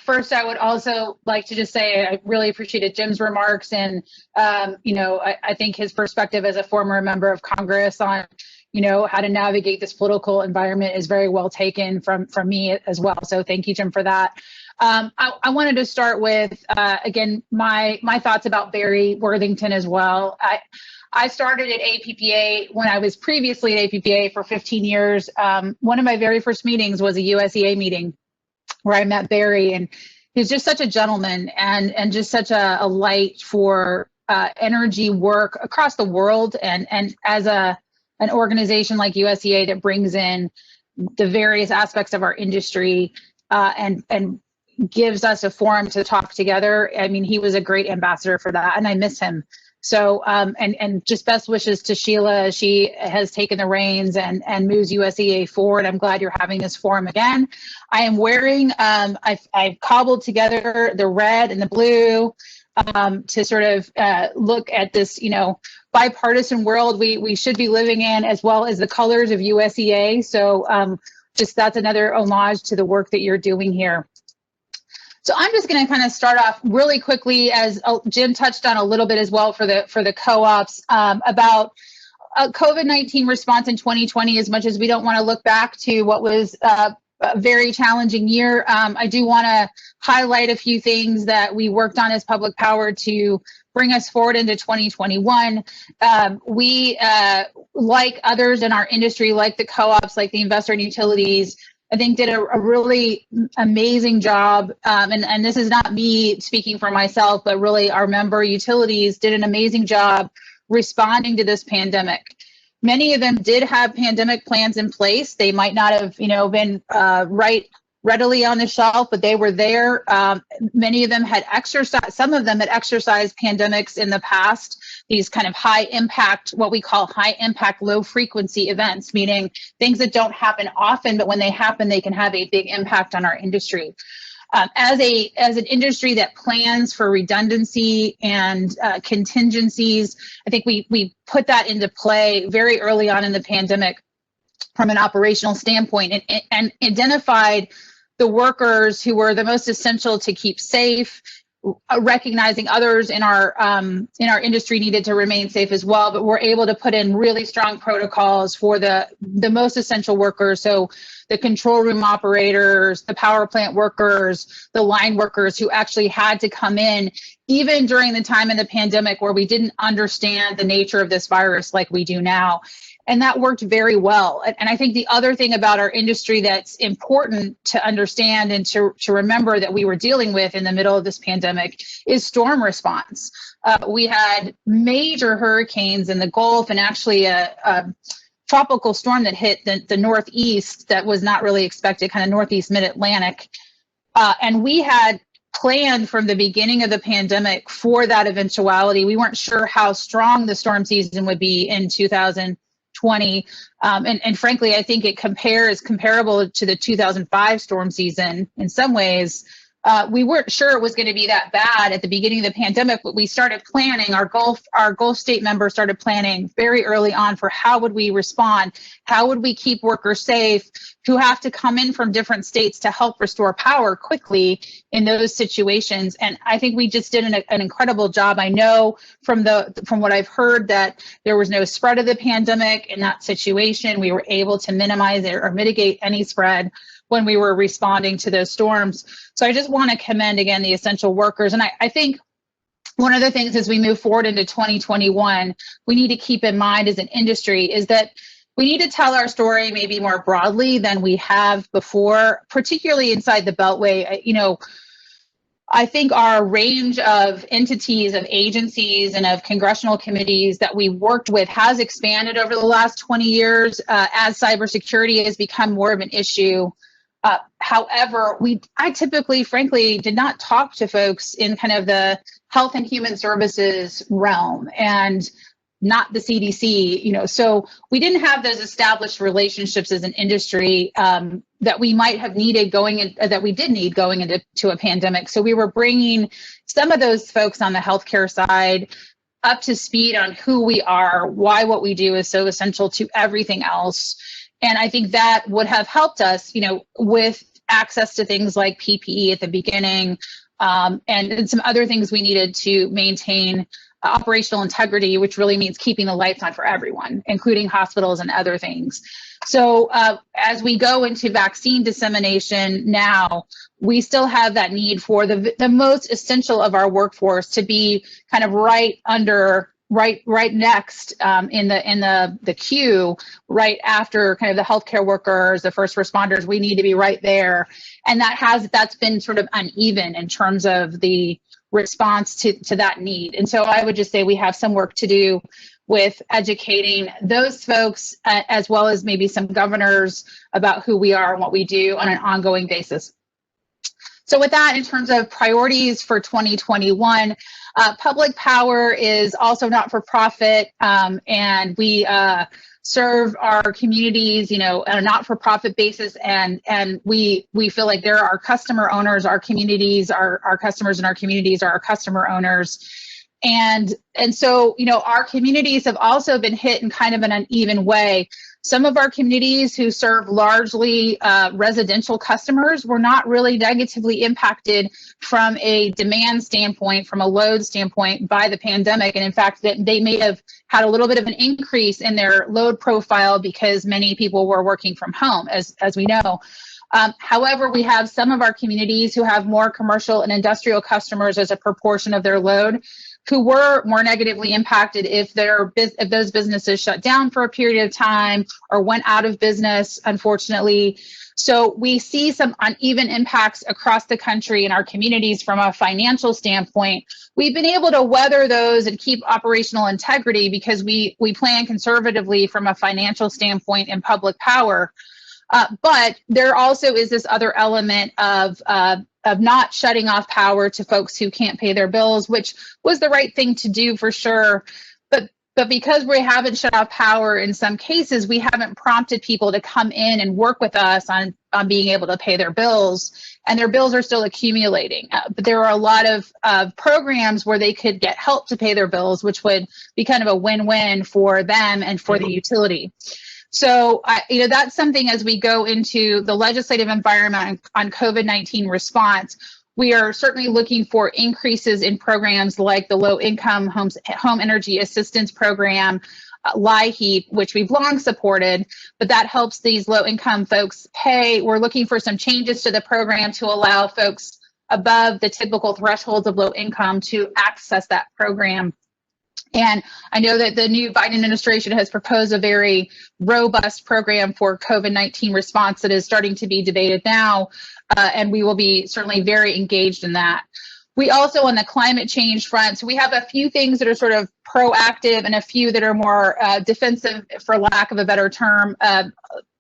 First, I would also like to just say I really appreciated Jim's remarks, and I think his perspective as a former member of Congress on how to navigate this political environment is very well taken from me as well. So thank you, Jim, for that. I wanted to start with again my thoughts about Barry Worthington as well. I started at APPA when I was previously at APPA for 15 years. One of my very first meetings was a USEA meeting where I met Barry, and he was just such a gentleman and just such a light for energy work across the world, and as an organization like USCA that brings in the various aspects of our industry and gives us a forum to talk together. I mean, he was a great ambassador for that, and I miss him. So, and just best wishes to Sheila. She has taken the reins and moves USEA forward. I'm glad you're having this forum again. I am wearing, I've cobbled together the red and the blue to sort of look at this, bipartisan world we should be living in, as well as the colors of USEA. So just that's another homage to the work that you're doing here. So I'm just going to kind of start off really quickly, as Jim touched on a little bit as well for the co-ops, about COVID-19 response in 2020. As much as we don't want to look back to what was a very challenging year, I do want to highlight a few things that we worked on as public power to bring us forward into 2021. We, like others in our industry, like the co-ops, like the investor and utilities, I think did a really amazing job, and this is not me speaking for myself, but really our member utilities did an amazing job responding to this pandemic. Many of them did have pandemic plans in place. They might not have, been readily on the shelf, but they were there. Many of them had exercised, some of them had exercised pandemics in the past, these kind of high impact, what we call high impact, low frequency events, meaning things that don't happen often, but when they happen, they can have a big impact on our industry. As an industry that plans for redundancy and contingencies, I think we put that into play very early on in the pandemic from an operational standpoint, and identified the workers who were the most essential to keep safe, recognizing others in our industry needed to remain safe as well, but we're able to put in really strong protocols for the most essential workers. So the control room operators, the power plant workers, the line workers who actually had to come in, even during the time in the pandemic where we didn't understand the nature of this virus like we do now. And that worked very well. And I think the other thing about our industry that's important to understand and to remember that we were dealing with in the middle of this pandemic is storm response. We had major hurricanes in the Gulf, and actually a tropical storm that hit the Northeast that was not really expected, kind of Northeast Mid-Atlantic. And we had planned from the beginning of the pandemic for that eventuality. We weren't sure how strong the storm season would be in 2020. And frankly, I think it is comparable to the 2005 storm season in some ways. We weren't sure it was going to be that bad at the beginning of the pandemic, but we started planning. Our Gulf state members started planning very early on for how would we respond, how would we keep workers safe who have to come in from different states to help restore power quickly in those situations. And I think we just did an incredible job. I know from what I've heard that there was no spread of the pandemic in that situation. We were able to minimize it or mitigate any spread when we were responding to those storms. So I just want to commend again the essential workers. And I think one of the things as we move forward into 2021, we need to keep in mind as an industry is that we need to tell our story maybe more broadly than we have before, particularly inside the Beltway. I think our range of entities, of agencies, and of congressional committees that we worked with has expanded over the last 20 years as cybersecurity has become more of an issue. However, I typically, frankly, did not talk to folks in kind of the health and human services realm and not the CDC, so we didn't have those established relationships as an industry that we might have needed that we did need going into a pandemic. So we were bringing some of those folks on the healthcare side up to speed on who we are, why what we do is so essential to everything else. And I think that would have helped us, with access to things like PPE at the beginning, and some other things we needed to maintain operational integrity, which really means keeping the lights on for everyone, including hospitals and other things. So as we go into vaccine dissemination now, we still have that need for the most essential of our workforce to be kind of right next in the queue, right after kind of the healthcare workers, the first responders. We need to be right there, and that's been sort of uneven in terms of the response to that need. And so I would just say we have some work to do with educating those folks, as well as maybe some governors, about who we are and what we do on an ongoing basis. So with that, in terms of priorities for 2021, Public Power is also not-for-profit, and we serve our communities, on a not-for-profit basis, and we feel like they're our customer owners. Our communities, our customers in our communities are our customer owners. And so, our communities have also been hit in kind of an uneven way. Some of our communities who serve largely residential customers were not really negatively impacted from a demand standpoint, from a load standpoint by the pandemic. And in fact, they may have had a little bit of an increase in their load profile because many people were working from home, as we know. However, we have some of our communities who have more commercial and industrial customers as a proportion of their load, who were more negatively impacted if those businesses shut down for a period of time or went out of business, unfortunately. So we see some uneven impacts across the country in our communities from a financial standpoint. We've been able to weather those and keep operational integrity because we plan conservatively from a financial standpoint in Public Power. But there also is this other element of not shutting off power to folks who can't pay their bills, which was the right thing to do for sure. But because we haven't shut off power in some cases, we haven't prompted people to come in and work with us on being able to pay their bills, and their bills are still accumulating. But there are a lot of programs where they could get help to pay their bills, which would be kind of a win-win for them and for the utility. So, that's something as we go into the legislative environment on COVID-19 response, we are certainly looking for increases in programs like the Low-Income Home Energy Assistance Program, LIHEAP, which we've long supported, but that helps these low-income folks pay. We're looking for some changes to the program to allow folks above the typical thresholds of low income to access that program. And I know that the new Biden administration has proposed a very robust program for COVID-19 response that is starting to be debated now, and we will be certainly very engaged in that. We also, on the climate change front, so we have a few things that are sort of proactive and a few that are more defensive, for lack of a better term.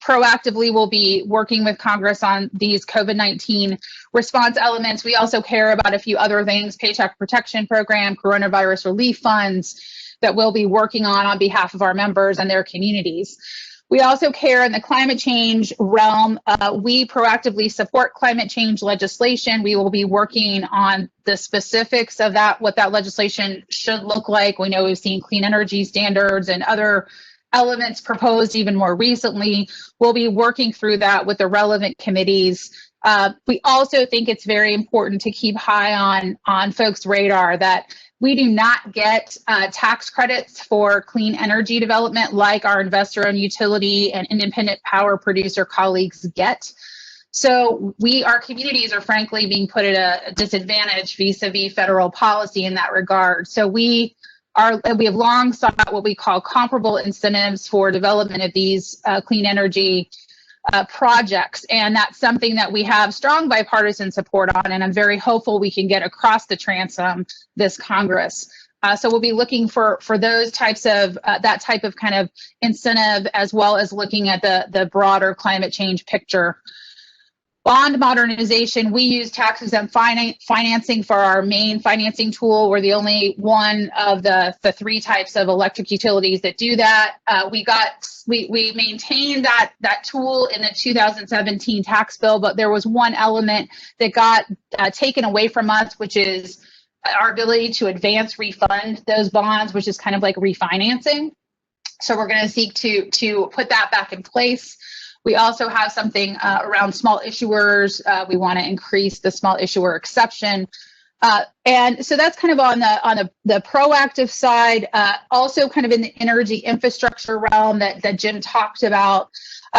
Proactively, we'll be working with Congress on these COVID-19 response elements. We also care about a few other things: Paycheck Protection Program, coronavirus relief funds, that we'll be working on behalf of our members and their communities. We also care in the climate change realm. We proactively support climate change legislation. We will be working on the specifics of that, what that legislation should look like. We know we've seen clean energy standards and other elements proposed even more recently. We'll be working through that with the relevant committees. We also think it's very important to keep high on folks' radar that we do not get tax credits for clean energy development like our investor-owned utility and independent power producer colleagues get. So our communities are frankly being put at a disadvantage vis-a-vis federal policy in that regard. So we have long sought what we call comparable incentives for development of these clean energy projects, and that's something that we have strong bipartisan support on, and I'm very hopeful we can get across the transom this Congress. So we'll be looking for those types of that type of kind of incentive, as well as looking at the broader climate change picture. Bond modernization, we use tax-exempt financing for our main financing tool. We're the only one of the three types of electric utilities that do that. We maintained that tool in the 2017 tax bill, but there was one element that got taken away from us, which is our ability to advance refund those bonds, which is kind of like refinancing. So we're going to seek to put that back in place. We also have something around small issuers. We want to increase the small issuer exception. And so that's kind of on the proactive side. Also kind of in the energy infrastructure realm that Jim talked about.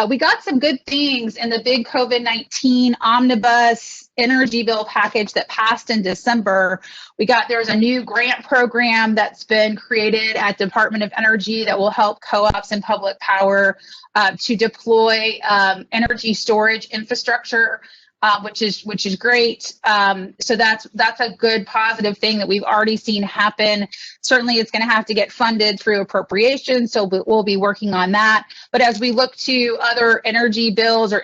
We got some good things in the big COVID-19 omnibus energy bill package that passed in December. There's a new grant program that's been created at Department of Energy that will help co-ops and public power to deploy energy storage infrastructure. Which is great. So that's a good positive thing that we've already seen happen. Certainly, it's going to have to get funded through appropriations, so we'll be working on that. But as we look to other energy bills or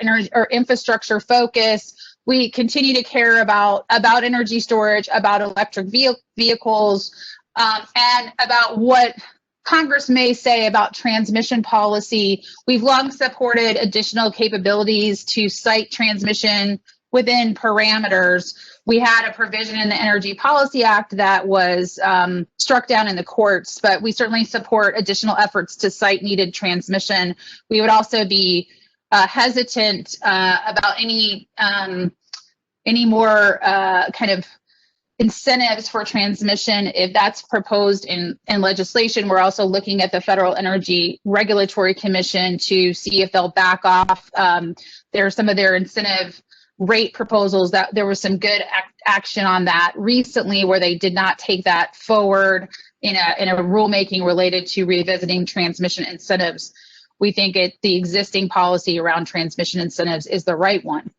infrastructure focus, we continue to care about energy storage, about electric vehicles, and about what Congress may say about transmission policy. We've long supported additional capabilities to site transmission within parameters. We had a provision in the Energy Policy Act that was struck down in the courts, but we certainly support additional efforts to site needed transmission. We would also be hesitant about any more kind of incentives for transmission if that's proposed in legislation. We're also looking at the Federal Energy Regulatory Commission to see if they'll back off. There are some of their incentive rate proposals that there was some good action on that recently where they did not take that forward in a rulemaking related to revisiting transmission incentives. We think the existing policy around transmission incentives is the right one.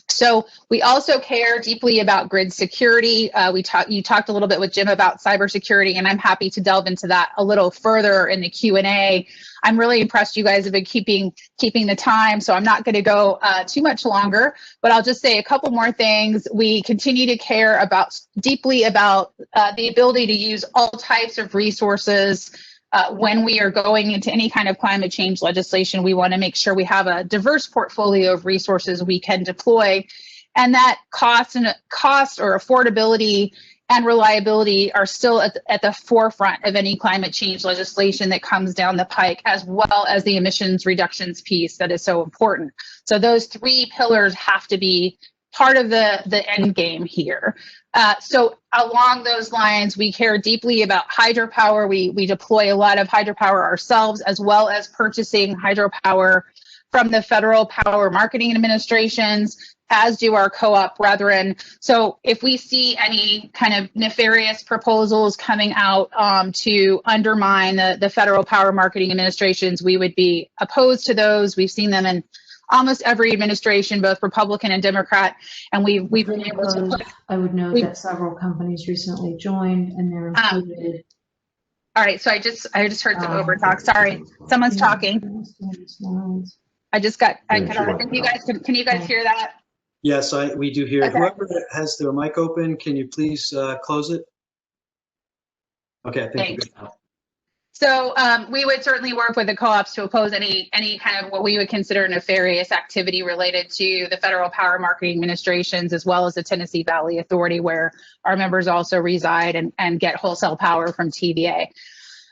So we also care deeply about grid security. You talked a little bit with Jim about cybersecurity, and I'm happy to delve into that a little further in the Q&A. I'm really impressed you guys have been keeping the time, so I'm not going to go too much longer, but I'll just say a couple more things. We continue to care deeply about the ability to use all types of resources. When we are going into any kind of climate change legislation, we want to make sure we have a diverse portfolio of resources we can deploy, and that cost or affordability and reliability are still at the forefront of any climate change legislation that comes down the pike, as well as the emissions reductions piece that is so important. So those three pillars have to be part of the end game here. So along those lines, we care deeply about hydropower. We deploy a lot of hydropower ourselves, as well as purchasing hydropower from the federal power marketing administrations, as do our co-op brethren. So if we see any kind of nefarious proposals coming out to undermine the federal power marketing administrations, we would be opposed to those. We've seen them in almost every administration, both Republican and Democrat, and we've been able to. I would note that several companies recently joined, and they're included. All right, so I just heard some overtalk. Sorry, someone's talking. I think you guys can you guys hear that? Yes, we do hear. Okay. Whoever has their mic open, can you please close it? Okay, thank you. So we would certainly work with the co-ops to oppose any kind of what we would consider nefarious activity related to the federal power marketing administrations, as well as the Tennessee Valley Authority, where our members also reside and get wholesale power from TVA.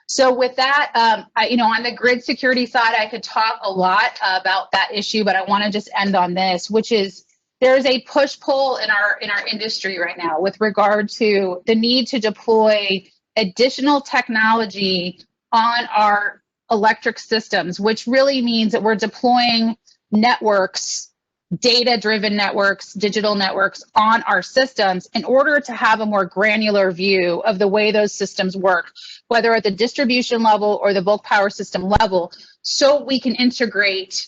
So with that, on the grid security side, I could talk a lot about that issue, but I want to just end on this, which is there's a push-pull in our industry right now with regard to the need to deploy additional technology on our electric systems, which really means that we're deploying networks, data-driven networks, digital networks on our systems in order to have a more granular view of the way those systems work, whether at the distribution level or the bulk power system level, so we can integrate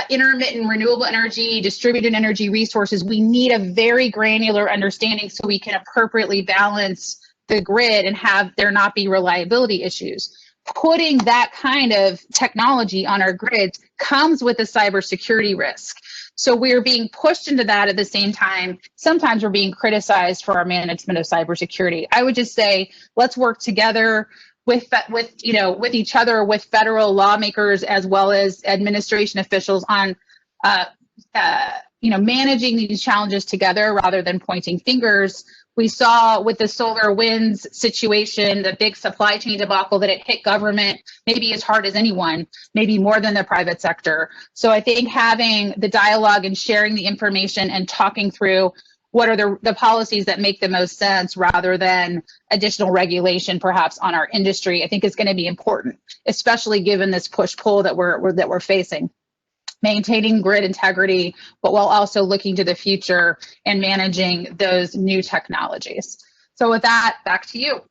intermittent renewable energy, distributed energy resources. We need a very granular understanding so we can appropriately balance the grid and have there not be reliability issues. Putting that kind of technology on our grids comes with a cybersecurity risk. So we're being pushed into that at the same time. Sometimes we're being criticized for our management of cybersecurity. I would just say, let's work together with each other, with federal lawmakers, as well as administration officials on managing these challenges together rather than pointing fingers. We saw with the solar winds situation, the big supply chain debacle, that it hit government maybe as hard as anyone, maybe more than the private sector. So I think having the dialogue and sharing the information and talking through what are the policies that make the most sense rather than additional regulation perhaps on our industry, I think is going to be important, especially given this push-pull that we're facing. Maintaining grid integrity, but while also looking to the future and managing those new technologies. So with that, back to you.